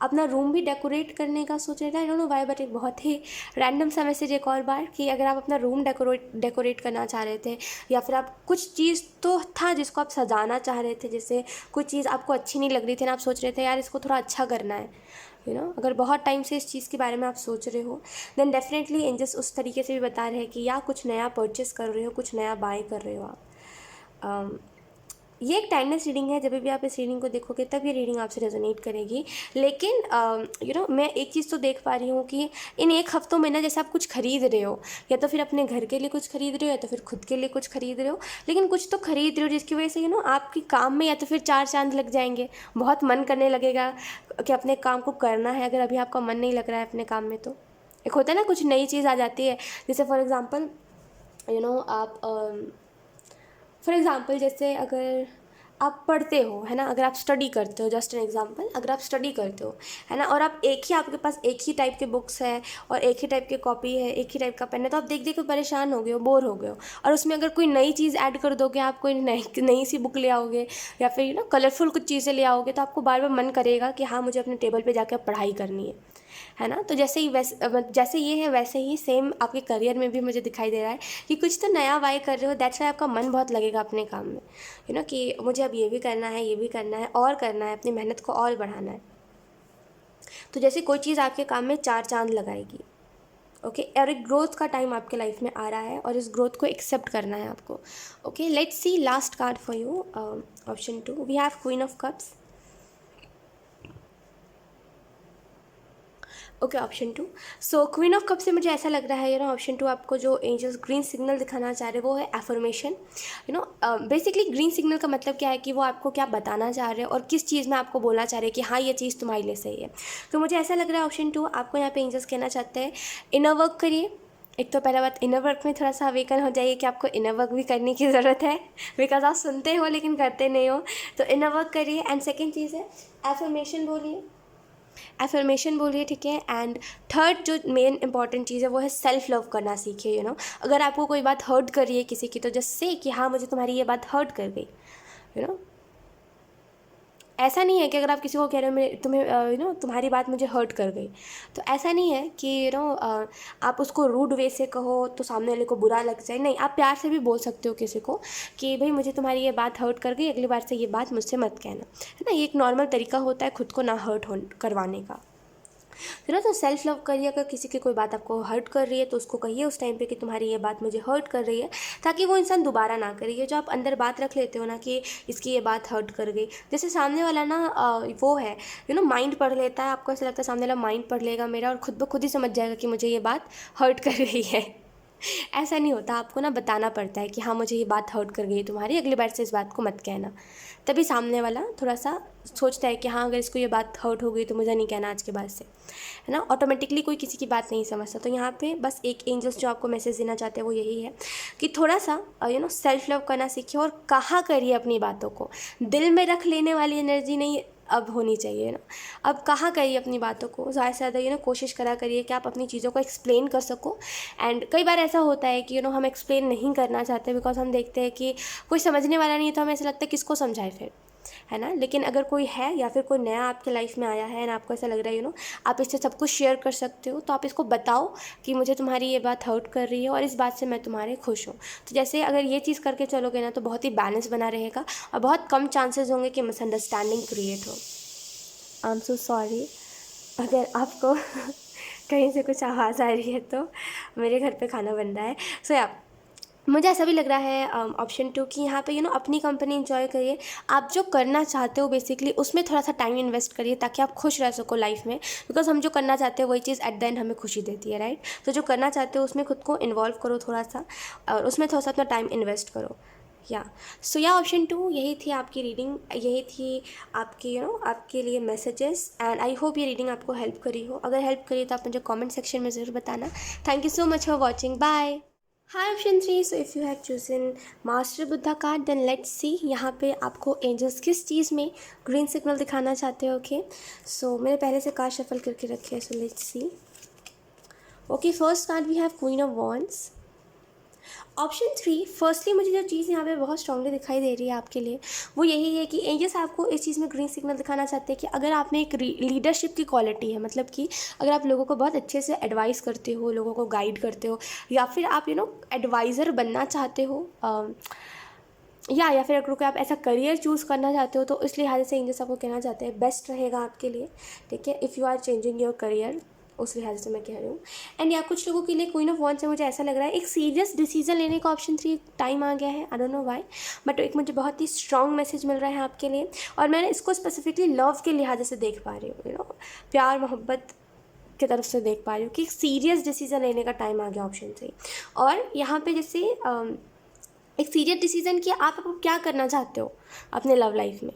अपना रूम भी डेकोरेट करने का सोच रहे थे, आई डोंट नो व्हाई, बट एक बहुत ही रैंडम सा मैसेज एक और बार कि अगर आप अपना रूम डेकोरेट करना चाह रहे थे, या फिर आप कुछ चीज़ तो था जिसको आप सजाना चाह रहे थे, जैसे कोई चीज़ आपको अच्छी नहीं लग रही थी ना, आप सोच रहे थे यार इसको थोड़ा अच्छा करना है, अगर बहुत टाइम से इस चीज़ के बारे में आप सोच रहे हो, देन डेफिनेटली एंजल्स उस तरीके से भी बता रहे हैं कि या कुछ नया परचेस कर रहे हो, कुछ नया बाय कर रहे हो आप। ये एक टाइमलेस रीडिंग है, जब भी आप इस रीडिंग को देखोगे तब ये रीडिंग आपसे रेजोनेट करेगी। लेकिन मैं एक चीज़ तो देख पा रही हूँ कि इन एक हफ्तों में ना, जैसे आप कुछ खरीद रहे हो, या तो फिर अपने घर के लिए कुछ खरीद रहे हो, या तो फिर खुद के लिए कुछ खरीद रहे हो, लेकिन कुछ तो खरीद रहे हो जिसकी वजह से आपके काम में या तो फिर चार चांद लग जाएंगे, बहुत मन करने लगेगा कि अपने काम को करना है। अगर अभी आपका मन नहीं लग रहा है अपने काम में, तो एक होता है ना, कुछ नई चीज़ आ जाती है, जैसे फॉर एग्ज़ाम्पल आप फॉर एग्ज़ाम्पल जैसे अगर आप पढ़ते हो, है ना, अगर आप स्टडी करते हो, जस्ट एन एग्जांपल, अगर आप स्टडी करते हो, है ना, और आप आपके पास एक ही टाइप के बुक्स है और एक ही टाइप की कॉपी है, एक ही टाइप का पेन है, तो आप देख देख के परेशान हो गए हो, बोर हो गए हो, और उसमें अगर कोई नई चीज़ ऐड कर दोगे, आप कोई नई सी बुक ले आओगे, या फिर कलरफुल कुछ चीज़ें ले आओगे, तो आपको बार बार मन करेगा कि हाँ मुझे अपने टेबल पर जाकर पढ़ाई करनी है ना। तो जैसे ये है, वैसे ही सेम आपके करियर में भी मुझे दिखाई दे रहा है कि कुछ तो नया बाय कर रहे हो, दैट्स वाई आपका मन बहुत लगेगा अपने काम में, कि मुझे अब ये भी करना है, ये भी करना है, और करना है, अपनी मेहनत को और बढ़ाना है। तो जैसे कोई चीज़ आपके काम में चार चांद लगाएगी, ओके, और एक ग्रोथ का टाइम आपके लाइफ में आ रहा है, और इस ग्रोथ को एक्सेप्ट करना है आपको। Okay, let's see last card for you, option 2, we have queen of cups. Okay, option 2, so queen of cup से मुझे ऐसा लग रहा है ऑप्शन 2 आपको जो एंजल्स ग्रीन सिग्नल दिखाना चाह रहे हैं वो है एफर्मेशन। बेसिकली ग्रीन सिग्नल का मतलब क्या है कि वो आपको क्या बताना चाह रहे हैं और किस चीज़ में आपको बोलना चाह रहे हैं कि हाँ ये चीज़ तुम्हारे लिए सही है। तो मुझे ऐसा लग रहा है ऑप्शन 2 आपको यहाँ पे एंजल्स कहना चाहते हैं इनर वर्क करिए। एक तो पहला बात, इनर वर्क में थोड़ा सा अवेकन हो जाइए कि आपको इनर वर्क भी करने की ज़रूरत है, बिकॉज आप सुनते हो लेकिन करते नहीं हो, तो इनर वर्क करिए। एंड सेकेंड चीज़ है एफर्मेशन बोलिए, एफर्मेशन बोलिए, ठीक है। एंड थर्ड जो मेन इंपॉर्टेंट चीज़ है वो है सेल्फ लव करना सीखिए। अगर आपको कोई बात हर्ट कर रही है किसी की, तो जस्ट से कि हाँ मुझे तुम्हारी ये बात हर्ट कर गई। ऐसा नहीं है कि अगर आप किसी को कह रहे हो मैं तुम्हें तुम्हारी बात मुझे हर्ट कर गई, तो ऐसा नहीं है कि आप उसको रूड वे से कहो तो सामने वाले को बुरा लग जाए। नहीं, आप प्यार से भी बोल सकते हो किसी को कि भाई मुझे तुम्हारी ये बात हर्ट कर गई, अगली बार से ये बात मुझसे मत कहना, है ना। ये एक नॉर्मल तरीका होता है खुद को ना हर्ट करवाने का। तो सेल्फ लव करिए। अगर किसी की कोई बात आपको हर्ट कर रही है तो उसको कहिए उस टाइम पे कि तुम्हारी ये बात मुझे हर्ट कर रही है, ताकि वो इंसान दोबारा ना करे। ये जो आप अंदर बात रख लेते हो ना कि इसकी ये बात हर्ट कर गई, जैसे सामने वाला ना वो है माइंड पढ़ लेता है, आपको ऐसा लगता है सामने वाला माइंड पढ़ लेगा मेरा और खुद ब खुद ही समझ जाएगा कि मुझे ये बात हर्ट कर रही है। ऐसा नहीं होता, आपको ना बताना पड़ता है कि हाँ मुझे ये बात हर्ट कर गई तुम्हारी, अगली बार से इस बात को मत कहना। तभी सामने वाला थोड़ा सा सोचता है कि हाँ अगर इसको ये बात हर्ट हो गई तो मुझे नहीं कहना आज के बाद से, है ना। ऑटोमेटिकली कोई किसी की बात नहीं समझता। तो यहाँ पे बस एक एंजल्स जो आपको मैसेज देना चाहते हैं वो यही है कि थोड़ा सा सेल्फ लव करना सीखिए और कहा करिए अपनी बातों को। दिल में रख लेने वाली एनर्जी नहीं अब होनी चाहिए ना। अब कहा करिए अपनी बातों को, ज़्यादा से ज़्यादा कोशिश करा करिए कि आप अपनी चीज़ों को एक्सप्लेन कर सको। एंड कई बार ऐसा होता है कि हम एक्सप्लेन नहीं करना चाहते बिकॉज हम देखते हैं कि कोई समझने वाला नहीं है, तो हमें ऐसा लगता है किसको समझाए फिर, है ना। लेकिन अगर कोई है या फिर कोई नया आपके लाइफ में आया है एंड आपको ऐसा लग रहा है आप इससे सब कुछ शेयर कर सकते हो, तो आप इसको बताओ कि मुझे तुम्हारी ये बात हर्ट कर रही है और इस बात से मैं तुम्हारे खुश हूँ। तो जैसे अगर ये चीज़ करके चलोगे ना तो बहुत ही बैलेंस बना रहेगा और बहुत कम चांसेस होंगे कि मिसअंडरस्टैंडिंग क्रिएट हो। आई एम सो सॉरी अगर आपको कहीं से कुछ आवाज़ आ रही है, तो मेरे घर पे खाना बन रहा है। सो या मुझे ऐसा भी लग रहा है ऑप्शन 2 कि यहाँ पे अपनी कंपनी इंजॉय करिए। आप जो करना चाहते हो बेसिकली उसमें थोड़ा सा टाइम इन्वेस्ट करिए ताकि आप खुश रह सको लाइफ में, बिकॉज हम जो करना चाहते हैं वही चीज़ एट द एंड हमें खुशी देती है, राइट। तो जो करना चाहते हो उसमें खुद को इन्वॉल्व करो थोड़ा सा और उसमें थोड़ा सा अपना टाइम इन्वेस्ट करो। सो ऑप्शन 2 यही थी आपकी रीडिंग, यही थी आपकी आपके लिए मैसेजेस। एंड आई होप ये रीडिंग आपको हेल्प करी हो। अगर हेल्प करी तो आप मुझे कमेंट सेक्शन में ज़रूर बताना। Thank you so much for watching, bye. Hi option 3, so if you have chosen master Buddha card then let's see यहाँ पे आपको एंजल्स किस चीज़ में ग्रीन सिग्नल दिखाना चाहते हो। ओके, सो मैंने पहले से कार्ड शफल करके रखे हैं, so let's see. Okay, first card we have queen of wands. Option 3, firstly मुझे जो चीज़ यहाँ पे बहुत स्ट्रांगली दिखाई दे रही है आपके लिए, वो यही है कि एंजल्स आपको इस चीज़ में ग्रीन सिग्नल दिखाना चाहते हैं कि अगर आप में एक लीडरशिप की क्वालिटी है, मतलब कि अगर आप लोगों को बहुत अच्छे से एडवाइस करते हो, लोगों को गाइड करते हो, या फिर आप एडवाइज़र बनना चाहते हो, या फिर अगर कोई आप ऐसा करियर चूज़ करना चाहते हो, तो इस लिहाज से एंजल्स आपको कहना चाहते हैं बेस्ट रहेगा आपके लिए, ठीक है, if you are changing your career, उस लिहाज से मैं कह रही हूँ। एंड या कुछ लोगों के लिए क्वीन ऑफ वॉन्ड्स से मुझे ऐसा लग रहा है एक सीरियस डिसीजन लेने का ऑप्शन 3 टाइम आ गया है, I don't know why, but एक मुझे बहुत ही स्ट्रॉन्ग मैसेज मिल रहा है आपके लिए, और मैंने इसको स्पेसिफिकली लव के लिहाज से देख पा रही हूँ, प्यार मोहब्बत की तरफ से देख पा रही हूँ कि एक सीरियस डिसीजन लेने का टाइम आ गया ऑप्शन 3। और यहाँ पे जैसे एक सीरियस डिसीजन कि आप क्या करना चाहते हो अपने लव लाइफ में,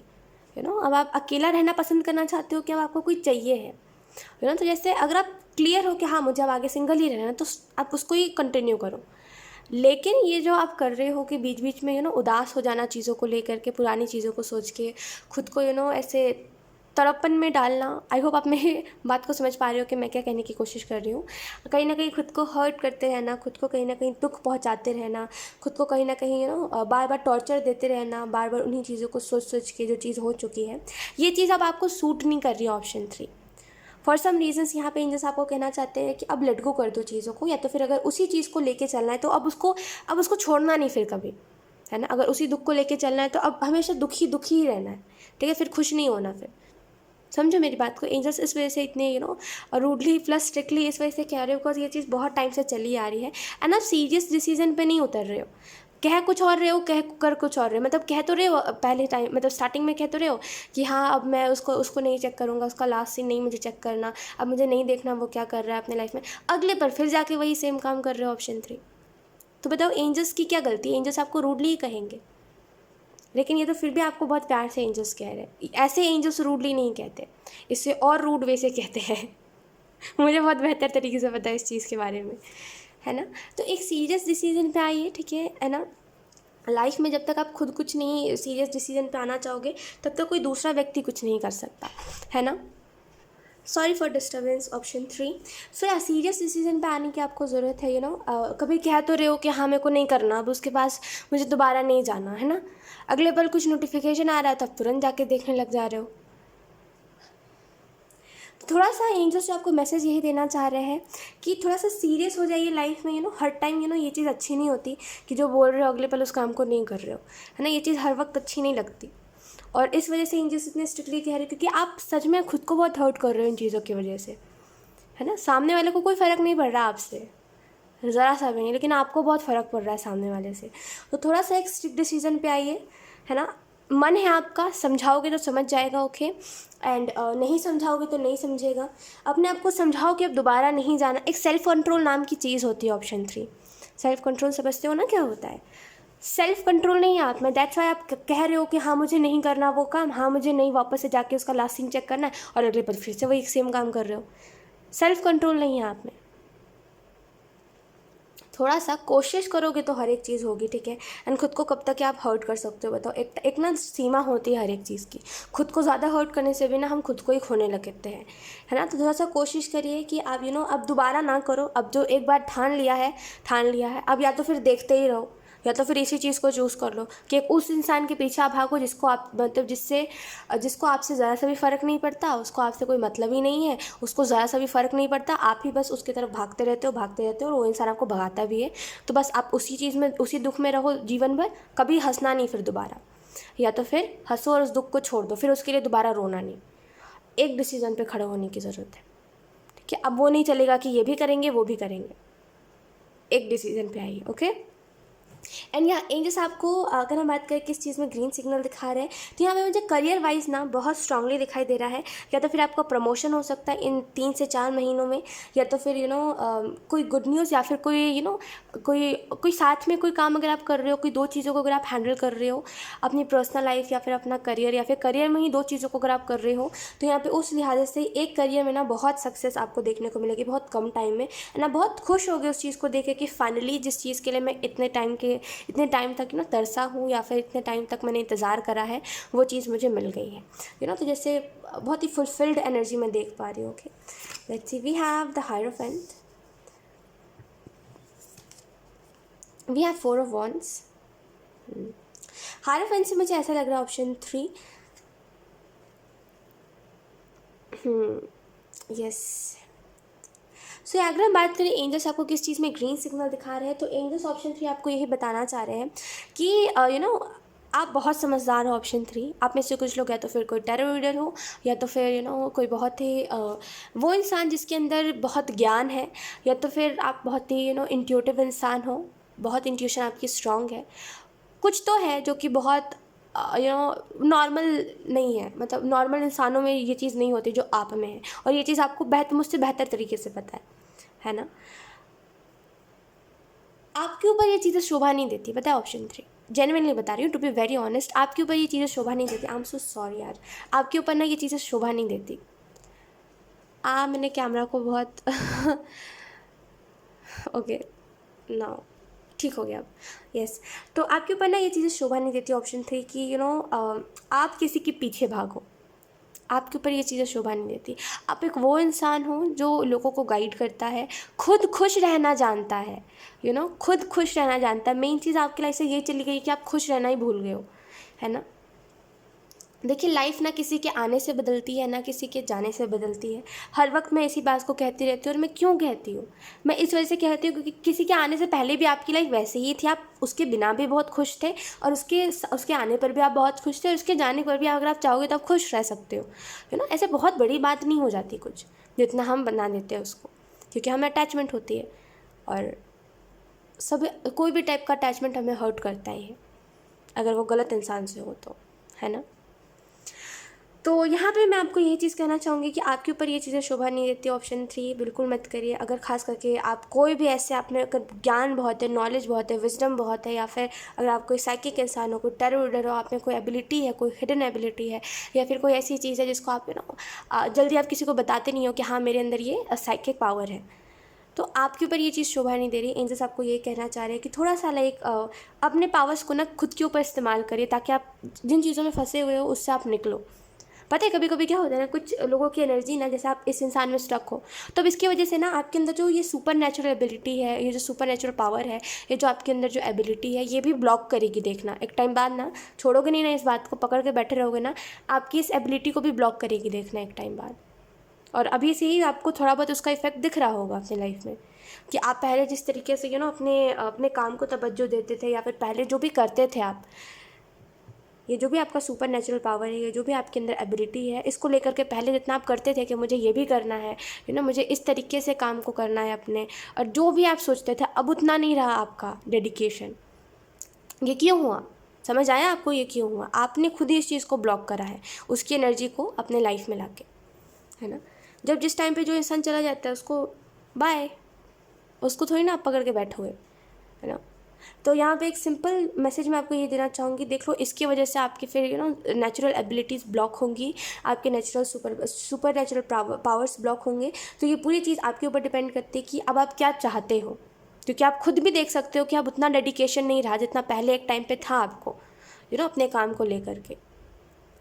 अब आप अकेला रहना पसंद करना चाहते हो कि अब आपको कोई चाहिए है, तो जैसे अगर आप क्लियर हो कि हाँ मुझे अब आगे सिंगल ही रहना है, तो आप उसको ही कंटिन्यू करो। लेकिन ये जो आप कर रहे हो कि बीच बीच में उदास हो जाना चीज़ों को लेकर के, पुरानी चीज़ों को सोच के खुद को ऐसे तड़पन में डालना, आई होप आप मेरी बात को समझ पा रहे हो कि मैं क्या कहने की कोशिश कर रही हूँ। कहीं ना कहीं खुद को हर्ट करते रहना, खुद को कहीं ना कहीं दुख पहुँचाते रहना, खुद को कहीं ना कहीं बार बार टॉर्चर देते रहना, बार बार उन्हीं चीज़ों को सोच सोच के जो चीज़ हो चुकी है, ये चीज़ अब आपको सूट नहीं कर रही है ऑप्शन 3। फॉर सम रीजन्स यहाँ पे एंजल्स आपको कहना चाहते हैं कि अब लेट गो कर दो चीज़ों को, या तो फिर अगर उसी चीज़ को लेके चलना है तो अब उसको छोड़ना नहीं फिर कभी, है ना। अगर उसी दुख को लेके चलना है तो अब हमेशा दुखी दुखी ही रहना है, ठीक है, फिर खुश नहीं होना। फिर समझो मेरी बात को, एंजल्स इस वजह से इतने रूडली प्लस स्ट्रिक्टली इस वजह से कह रहे हो बिकॉज ये चीज़ बहुत टाइम से चली आ रही है, एंड आप सीरियस डिसीजन पे नहीं उतर रहे हो, कह कुछ और रहे हो, कह कर कुछ और रहे हो, मतलब कह तो रहे हो पहले टाइम, मतलब स्टार्टिंग में कह तो रहे हो कि हाँ अब मैं उसको नहीं चेक करूँगा, उसका लास्ट सीन नहीं मुझे चेक करना, अब मुझे नहीं देखना वो क्या कर रहा है अपने लाइफ में, अगले पर फिर जाके वही सेम काम कर रहे हो ऑप्शन 3। तो बताओ एंजल्स की क्या गलती है, एंजल्स आपको रूडली ही कहेंगे, लेकिन ये तो फिर भी आपको बहुत प्यार से एंजल्स कह रहे हैं। ऐसे एंजल्स रूडली नहीं कहते, इससे और रूड वे से कहते हैं मुझे बहुत बेहतर तरीके से पता है इस चीज़ के बारे में, है ना। तो एक सीरियस डिसीजन पे आइए, ठीक है ना। लाइफ में जब तक आप खुद कुछ नहीं सीरियस डिसीजन पे आना चाहोगे, तब तक कोई दूसरा व्यक्ति कुछ नहीं कर सकता, है ना। Sorry for disturbance option 3। सो या सीरियस डिसीजन पे आने की आपको ज़रूरत है, कभी कह तो रहे हो कि हाँ मेरे को नहीं करना, अब उसके पास मुझे दोबारा नहीं जाना, है ना। अगले पल कुछ नोटिफिकेशन आ रहा है तो आप तुरंत जाके देखने लग जा रहे हो। तो थोड़ा सा एंजल्स जो आपको मैसेज यही देना चाह रहे हैं कि थोड़ा सा सीरियस हो जाइए लाइफ में, हर टाइम ये चीज़ अच्छी नहीं होती कि जो बोल रहे हो अगले पल उस काम को नहीं कर रहे हो, है ना। ये चीज़ हर वक्त अच्छी नहीं लगती, और इस वजह से एंजल्स इतने स्ट्रिक्टली कह रहे हैं क्योंकि आप सच में खुद को बहुत हर्ट कर रहे हो इन चीज़ों की वजह से, है ना। सामने वाले को कोई फ़र्क नहीं पड़ रहा आपसे, ज़रा सा भी नहीं, लेकिन आपको बहुत फ़र्क पड़ रहा है सामने वाले से। तो थोड़ा सा एक स्ट्रिक्ट डिसीजन पे आइए, है ना। मन है आपका, समझाओगे तो समझ जाएगा, ओके, एंड नहीं समझाओगे तो नहीं समझेगा। अपने आप को समझाओ कि अब दोबारा नहीं जाना। एक सेल्फ कंट्रोल नाम की चीज़ होती है ऑप्शन 3। सेल्फ कंट्रोल समझते हो ना क्या होता है। सेल्फ कंट्रोल नहीं है आप में, दैट्स वाई आप कह रहे हो कि हाँ मुझे नहीं करना वो काम, हाँ मुझे नहीं वापस से जाके उसका लास्ट सीन चेक करना है, और अगले पर फिर से वही सेम काम कर रहे हो। सेल्फ कंट्रोल नहीं है आप में। थोड़ा सा कोशिश करोगे तो हर एक चीज़ होगी, ठीक है। एंड खुद को कब तक आप हर्ट कर सकते हो बताओ। एक ना सीमा होती है हर एक चीज़ की। खुद को ज़्यादा हर्ट करने से भी ना हम खुद को ही खोने लगते हैं, है ना। तो थोड़ा सा कोशिश करिए कि आप अब दोबारा ना करो। अब जो एक बार ठान लिया है, अब या तो फिर देखते ही रहो, या तो फिर इसी चीज़ को चूज़ कर लो कि उस इंसान के पीछे आप भागो जिसको आप मतलब जिसको आपसे ज़रा सा भी फ़र्क नहीं पड़ता, उसको आपसे कोई मतलब ही नहीं है, उसको ज़रा सा भी फ़र्क नहीं पड़ता, आप ही बस उसकी तरफ भागते रहते हो और वो इंसान आपको भगाता भी है। तो बस आप उसी चीज़ में, उसी दुख में रहो जीवन भर, कभी हंसना नहीं फिर दोबारा, या तो फिर हंसो और उस दुख को छोड़ दो, फिर उसके लिए दोबारा रोना नहीं। एक डिसीजन पे खड़े होने की ज़रूरत है, ठीक है। अब वो नहीं चलेगा कि ये भी करेंगे वो भी करेंगे, एक डिसीजन पे आइए, ओके। एंड यहाँ एंजल्स आपको अगर हम बात करें किस चीज़ में ग्रीन सिग्नल दिखा रहे हैं, तो यहाँ पे मुझे करियर वाइज ना बहुत स्ट्रांगली दिखाई दे रहा है। या तो फिर आपका प्रमोशन हो सकता है इन 3 से 4 महीनों में, या तो फिर कोई गुड न्यूज़, या फिर कोई कोई साथ में कोई काम अगर आप कर रहे हो, कोई 2 चीज़ों को अगर आप हैंडल कर रहे हो, अपनी पर्सनल लाइफ या फिर अपना करियर, या फिर करियर में ही 2 चीज़ों को अगर आप कर रहे हो, तो यहाँ पे उस लिहाज से एक करियर में ना बहुत सक्सेस आपको देखने को मिलेगी बहुत कम टाइम में, ना बहुत खुश होगे उस चीज़ को देख के कि फाइनली जिस चीज़ के लिए मैं इतने टाइम तक तरसा हूँ, या फिर इतने टाइम तक मैंने इंतज़ार करा है, वो चीज़ मुझे मिल गई है, तो जैसे बहुत ही फुलफिल्ड एनर्जी मैं देख पा रही हूँ। Okay, let's see, we have the hierophant. We have 4 of wands. Hierophant से मुझे ऐसा लग रहा है ऑप्शन 3। यस। सो अगर हम बात करें एंजल्स आपको किस चीज़ में ग्रीन सिग्नल दिखा रहे हैं, तो एंजल्स ऑप्शन 3 आपको यही बताना चाह रहे हैं कि आप बहुत समझदार हो। ऑप्शन 3 आप में से कुछ लोग या तो फिर कोई टेरर रीडर हो, या तो फिर कोई बहुत ही वो इंसान जिसके अंदर बहुत ज्ञान है, या तो फिर आप बहुत ही इंट्यूटिव इंसान हो, बहुत इंट्यूशन आपकी स्ट्रांग है। कुछ तो है जो कि बहुत नॉर्मल नहीं है, मतलब नॉर्मल इंसानों में ये चीज़ नहीं होती जो आप में है, और ये चीज़ आपको मुझसे बेहतर तरीके से पता है ना। आपके ऊपर ये चीज़ें शोभा नहीं देती, पता है। ऑप्शन 3 जेन्युइनली बता रही हूँ, टू बी वेरी ऑनेस्ट, आपके ऊपर ये चीज़ें शोभा नहीं देती। आई एम सो सॉरी यार, आपके ऊपर ना ये चीज़ें शोभा नहीं देती। मैंने कैमरा को बहुत ओके नाउ ठीक हो गया अब। यस। तो आपके ऊपर ना ये चीज़ें शोभा नहीं देती। ऑप्शन 3 कि आप किसी के पीछे भागो, आपके ऊपर ये चीज़ें शोभा नहीं देती। आप एक वो इंसान हो जो लोगों को गाइड करता है, खुद खुश रहना जानता है, खुद खुश रहना जानता है। मेन चीज़ आपकी लाइफ से ये चली गई कि आप खुश रहना ही भूल गए हो, है ना। देखिए, लाइफ ना किसी के आने से बदलती है, ना किसी के जाने से बदलती है। हर वक्त मैं इसी बात को कहती रहती हूँ, और मैं क्यों कहती हूँ, मैं इस वजह से कहती हूँ क्योंकि किसी के आने से पहले भी आपकी लाइफ वैसे ही थी, आप उसके बिना भी बहुत खुश थे, और उसके आने पर भी आप बहुत खुश थे, और उसके जाने पर भी अगर आप चाहोगे तो आप खुश रह सकते हो, ऐसे बहुत बड़ी बात नहीं हो जाती कुछ, जितना हम बना देते हैं उसको, क्योंकि हमें अटैचमेंट होती है, और कोई भी टाइप का अटैचमेंट हमें हर्ट करता ही है, अगर वो गलत इंसान से हो तो, है ना। तो यहाँ पे मैं आपको यही चीज़ कहना चाहूँगी कि आपके ऊपर ये चीज़ें शोभा नहीं देती। ऑप्शन 3 बिल्कुल मत करिए। अगर खास करके आप कोई भी ऐसे, आप में अगर ज्ञान बहुत है, नॉलेज बहुत है, विजडम बहुत है, या फिर अगर आप कोई साइकिक इंसान हो, कोई टेरर रीडर हो, आप में कोई एबिलिटी है, कोई हिडन एबिलिटी है, या फिर कोई ऐसी चीज़ है जिसको आप जल्दी आप किसी को बताते नहीं हो कि हाँ मेरे अंदर ये साइकिक पावर है, तो आपके ऊपर ये चीज़ शोभा नहीं दे रही। एंजल्स आपको ये कहना चाह रहे हैं कि थोड़ा सा लाइक अपने पावर्स को ना खुद के ऊपर इस्तेमाल करिए, ताकि आप जिन चीज़ों में फंसे हुए हो उससे आप निकलो। पता है कभी कभी क्या होता है ना, कुछ लोगों की एनर्जी ना, जैसे आप इस इंसान में स्टक हो, तो अब इसकी वजह से ना आपके अंदर जो ये सुपर नेचुरल एबिलिटी है, ये जो सुपर नेचुरल पावर है, ये जो आपके अंदर जो एबिलिटी है, ये भी ब्लॉक करेगी। देखना एक टाइम बाद ना, छोड़ोगे नहीं ना, इस बात को पकड़ के बैठे रहोगे ना, आपकी इस एबिलिटी को भी ब्लॉक करेगी, देखना एक टाइम बाद। और अभी से ही आपको थोड़ा बहुत उसका इफेक्ट दिख रहा होगा अपनी लाइफ में, कि आप पहले जिस तरीके से अपने अपने काम को तवज्जो देते थे, या फिर पहले जो भी करते थे आप, ये जो भी आपका सुपर नेचुरल पावर है, ये जो भी आपके अंदर एबिलिटी है, इसको लेकर के पहले जितना आप करते थे कि मुझे ये भी करना है, मुझे इस तरीके से काम को करना है अपने, और जो भी आप सोचते थे, अब उतना नहीं रहा आपका डेडिकेशन। ये क्यों हुआ? समझ आया आपको ये क्यों हुआ? आपने खुद ही इस चीज़ को ब्लॉक करा है, उसकी एनर्जी को अपने लाइफ में लाके, है ना। जब जिस टाइम पे जो इंसान चला जाता है उसको बाय, उसको थोड़ी ना आप पकड़ के बैठोगे, है ना। तो यहाँ पे एक सिंपल मैसेज मैं आपको ये देना चाहूँगी, देख लो इसकी वजह से आपकी फिर नेचुरल एबिलिटीज़ ब्लॉक होंगी, आपके natural super natural powers block होंगे। तो ये पूरी चीज़ आपके ऊपर डिपेंड करती है कि अब आप क्या चाहते हो, क्योंकि आप खुद भी देख सकते हो कि अब उतना डेडिकेशन नहीं रहा जितना पहले एक टाइम पे था आपको, अपने काम को लेकर के।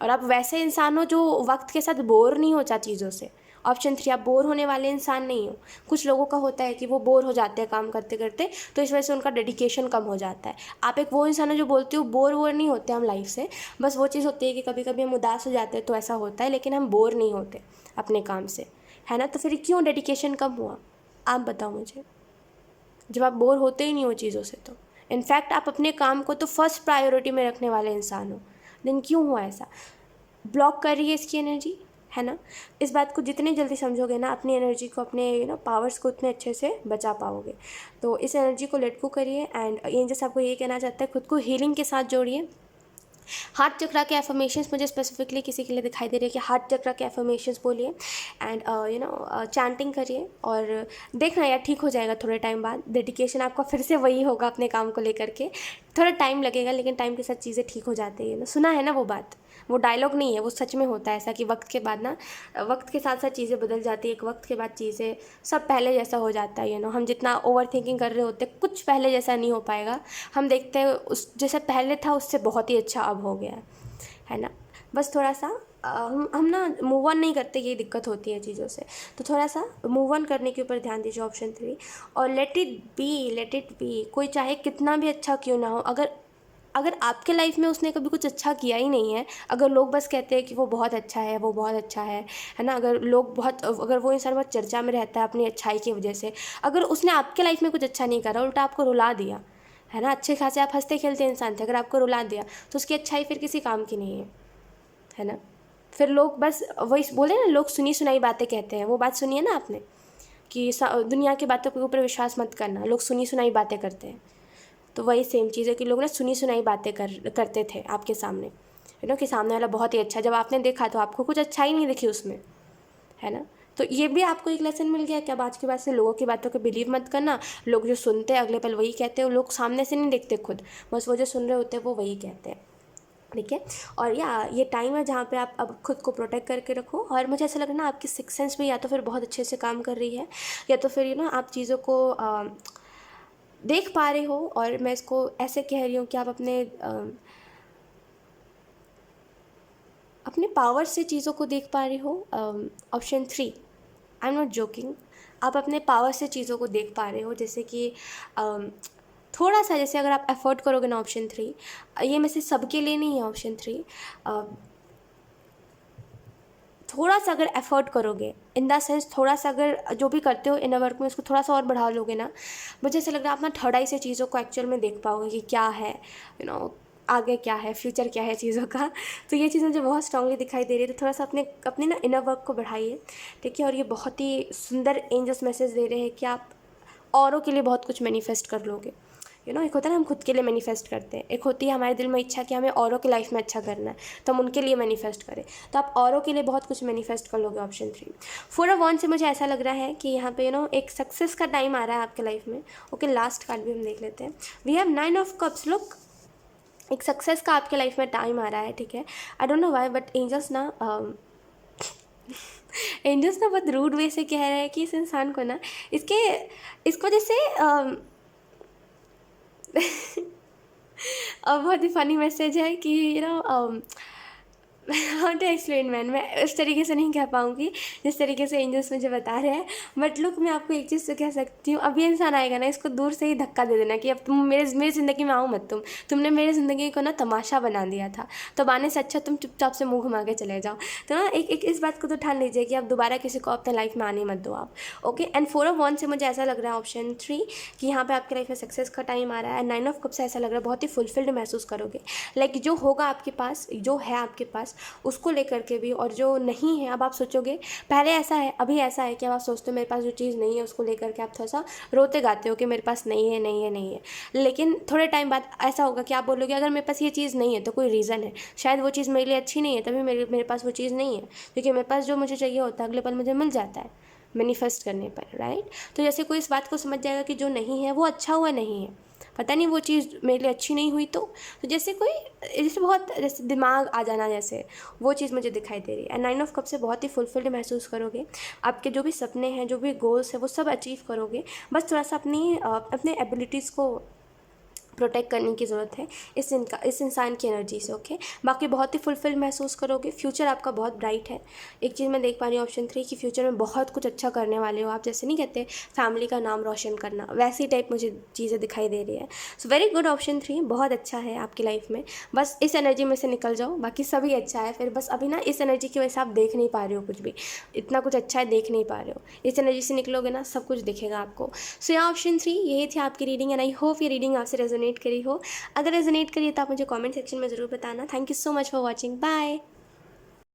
और आप वैसे इंसान हो जो वक्त के साथ बोर नहीं हो जा चीज़ों से। ऑप्शन 3 आप बोर होने वाले इंसान नहीं हो। कुछ लोगों का होता है कि वो बोर हो जाते हैं काम करते करते, तो इस वजह से उनका डेडिकेशन कम हो जाता है। आप एक वो इंसान है जो बोलते हो बोर वोर नहीं होते हम लाइफ से, बस वो चीज़ होती है कि कभी कभी हम उदास हो जाते हैं तो ऐसा होता है, लेकिन हम बोर नहीं होते अपने काम से, है ना। तो फिर क्यों डेडिकेशन कम हुआ, आप बताओ मुझे, जब आप बोर होते ही नहीं हो चीज़ों से। तो इनफैक्ट आप अपने काम को तो फर्स्ट प्रायोरिटी में रखने वाले इंसान हो, देन क्यों हुआ ऐसा? ब्लॉक कर रही है इसकी एनर्जी, है ना। इस बात को जितने जल्दी समझोगे ना, अपनी एनर्जी को, अपने पावर्स को उतने अच्छे से बचा पाओगे। तो इस एनर्जी को लेट गो करिए। एंड एंजल्स आपको ये कहना चाहता है, खुद को हीलिंग के साथ जोड़िए। हार्ट चक्रा के एफर्मेशंस मुझे स्पेसिफिकली किसी के लिए दिखाई दे रही है कि हार्ट चक्रा के एफर्मेशंस बोलिए, एंड चैंटिंग करिए, और देखना यार ठीक हो जाएगा थोड़े टाइम बाद। डेडिकेशन आपका फिर से वही होगा अपने काम को लेकर के, थोड़ा टाइम लगेगा, लेकिन टाइम के साथ चीज़ें ठीक हो जाती है ना। सुना है ना वो बात, वो डायलॉग नहीं है, वो सच में होता है ऐसा कि वक्त के बाद ना, वक्त के साथ साथ चीज़ें बदल जाती है, एक वक्त के बाद चीज़ें सब पहले जैसा हो जाता है। हम जितना ओवर थिंकिंग कर रहे होते, कुछ पहले जैसा नहीं हो पाएगा। हम देखते हैं उस जैसे पहले था उससे बहुत ही अच्छा अब हो गया है ना। बस थोड़ा सा हम ना मूव ऑन नहीं करते, यही दिक्कत होती है चीज़ों से। तो थोड़ा सा मूव ऑन करने के ऊपर ध्यान दीजिए, ऑप्शन 3। और लेट इट बी, कोई चाहे कितना भी अच्छा क्यों ना हो, अगर अगर आपके लाइफ में उसने कभी कुछ अच्छा किया ही नहीं है, अगर लोग बस कहते हैं कि वो बहुत अच्छा है, वो बहुत अच्छा है ना, अगर वो इंसान बहुत चर्चा में रहता है अपनी अच्छाई की वजह से, अगर उसने आपके लाइफ में कुछ अच्छा नहीं करा, उल्टा आपको रुला दिया, है ना, अच्छे खासे आप हंसते खेलते इंसान थे, अगर आपको रुला दिया तो उसकी अच्छाई फिर किसी काम की नहीं है ना। फिर लोग बस वही बोले ना, लोग सुनी सुनाई बातें कहते हैं, वो बात सुनिए ना आपने कि दुनिया की बातों के ऊपर विश्वास मत करना, लोग सुनी सुनाई बातें करते हैं। तो वही सेम चीज़ है कि लोग ना सुनी सुनाई बातें करते थे आपके सामने, है ना, कि सामने वाला बहुत ही अच्छा, जब आपने देखा तो आपको कुछ अच्छा ही नहीं दिखी उसमें, है ना। तो ये भी आपको एक लेसन मिल गया कि अब आज के बाद से लोगों की बातों को बिलीव मत करना, लोग जो सुनते हैं अगले पल वही कहते हैं, लोग सामने से नहीं देखते खुद, बस वो जो सुन रहे होते हैं वो वही कहते हैं, ठीक है। और ये टाइम है जहाँ पे आप अब खुद को प्रोटेक्ट करके रखो, और मुझे ऐसा लग रहा है ना आपकी सिक्स सेंस भी या तो फिर बहुत अच्छे से काम कर रही है, या तो फिर आप चीज़ों को देख पा रहे हो, और मैं इसको ऐसे कह रही हूँ कि आप अपने पावर से चीज़ों को देख पा रहे हो। Option 3, I am not joking, आप अपने पावर से चीज़ों को देख पा रहे हो, जैसे कि थोड़ा सा, जैसे अगर आप एफर्ट करोगे ना, ऑप्शन 3, ये में से सबके लिए नहीं है, ऑप्शन 3, थोड़ा सा अगर एफर्ट करोगे, इन द सेंस थोड़ा सा अगर जो भी करते हो इन वर्क में उसको थोड़ा सा और बढ़ा लोगे ना, मुझे ऐसा लग रहा है आप ना थर्ड आई से चीज़ों को एक्चुअल में देख पाओगे कि क्या है, आगे क्या है, फ्यूचर क्या है चीज़ों का। तो ये चीज़ मुझे बहुत स्ट्रांगली दिखाई दे रही है। तो थोड़ा सा अपने अपने ना इनर वर्क को बढ़ाइए, ठीक है। और ये बहुत ही सुंदर एंजल्स मैसेज दे रहे हैं कि आप औरों के लिए बहुत कुछ मैनिफेस्ट कर लोगे। एक होता है ना हम खुद के लिए मैनिफेस्ट करते हैं, एक होती है हमारे दिल में इच्छा कि हमें औरों की लाइफ में अच्छा करना है, तो हम उनके लिए मैनिफेस्ट करें, तो आप औरों के लिए बहुत कुछ मैनिफेस्ट कर लोगे, ऑप्शन 3। 4 ऑफ वॉन्ड्स से मुझे ऐसा लग रहा है कि यहाँ पे एक सक्सेस का टाइम आ रहा है आपके लाइफ में। ओके, लास्ट कार्ड भी हम देख लेते हैं। We have 9 of cups. Look, एक सक्सेस का आपके लाइफ में टाइम आ रहा है, ठीक है। I don't know why, but angels ना बहुत रूड वे से कह रहे हैं कि इस इंसान को ना इसको जैसे बहुत ही फनी मैसेज है कि हाउ टू एक्सप्लेन मैन, मैं उस तरीके से नहीं कह पाऊँगी जिस तरीके से एंजल्स मुझे बता रहे हैं। बट लुक, मैं आपको एक चीज़ तो कह सकती हूँ, अब ये इंसान आएगा ना, इसको दूर से ही धक्का दे देना कि अब तुम मेरी ज़िंदगी में आओ मत, तुमने मेरी ज़िंदगी को ना तमाशा बना दिया था, तो आने से अच्छा तुम चुपचाप से मुँह घुमा के चले जाओ। तो ना एक इस बात को तो ठान लीजिए कि अब दोबारा किसी को अपने लाइफ में आने मत दो आप। ओके, एंड 4 ऑफ वॉन्ड्स से मुझे ऐसा लग रहा है, ऑप्शन 3, कि यहाँ पे आपके लाइफ में सक्सेस का टाइम आ रहा है। एंड 9 ऑफ कप्स से ऐसा लग रहा है बहुत ही फुलफिल्ड महसूस करोगे, लाइक जो होगा आपके पास, जो है आपके पास, उसको लेकर के भी, और जो नहीं है अब आप सोचोगे, पहले ऐसा है, अभी ऐसा है कि अब आप सोचते हो मेरे पास जो चीज़ नहीं है उसको लेकर के आप थोड़ा सा रोते गाते हो कि मेरे पास नहीं है, नहीं है, नहीं है। लेकिन थोड़े टाइम बाद ऐसा होगा कि आप बोलोगे अगर मेरे पास ये चीज़ नहीं है तो कोई रीज़न है, शायद वो चीज़ मेरे लिए अच्छी नहीं है, तभी मेरे पास वो चीज़ नहीं है, क्योंकि मेरे पास जो मुझे चाहिए होता है अगले पल मुझे मिल जाता है मैनिफेस्ट करने पर, राइट। तो जैसे कोई इस बात को समझ जाएगा कि जो नहीं है वो अच्छा हुआ नहीं है, पता नहीं वो चीज़ मेरे लिए अच्छी नहीं हुई, तो जैसे बहुत जैसे दिमाग आ जाना, जैसे वो चीज़ मुझे दिखाई दे रही है। एंड 9 ऑफ कप से बहुत ही फुलफिल्ड महसूस करोगे, आपके जो भी सपने हैं, जो भी गोल्स हैं, वो सब अचीव करोगे। बस थोड़ा सा अपने एबिलिटीज़ को प्रोटेक्ट करने की ज़रूरत है इस इंसान की एनर्जी से। ओके, बाकी बहुत ही फुलफिल महसूस करोगे, फ्यूचर आपका बहुत ब्राइट है। एक चीज़ मैं देख पा रही हूँ, ऑप्शन 3, कि फ्यूचर में बहुत कुछ अच्छा करने वाले हो आप, जैसे नहीं कहते फैमिली का नाम रोशन करना, वैसी टाइप मुझे चीज़ें दिखाई दे रही है। सो वेरी गुड, ऑप्शन 3 बहुत अच्छा है आपकी लाइफ में। बस इस एनर्जी में से निकल जाओ, बाकी सभी अच्छा है। फिर बस अभी ना इस एनर्जी की वजह से आप देख नहीं पा रहे हो कुछ भी, इतना कुछ अच्छा है देख नहीं पा रहे हो, इस एनर्जी से निकलोगे ना सब कुछ दिखेगा आपको। सो यहाँ ऑप्शन 3 यही थी आपकी रीडिंग, एंड आई होप ये रीडिंग आपसे रेजोनेट करी हो। अगर रेजोनेट करिए तो आप मुझे कमेंट सेक्शन में ज़रूर बताना। Thank you so much for watching, bye.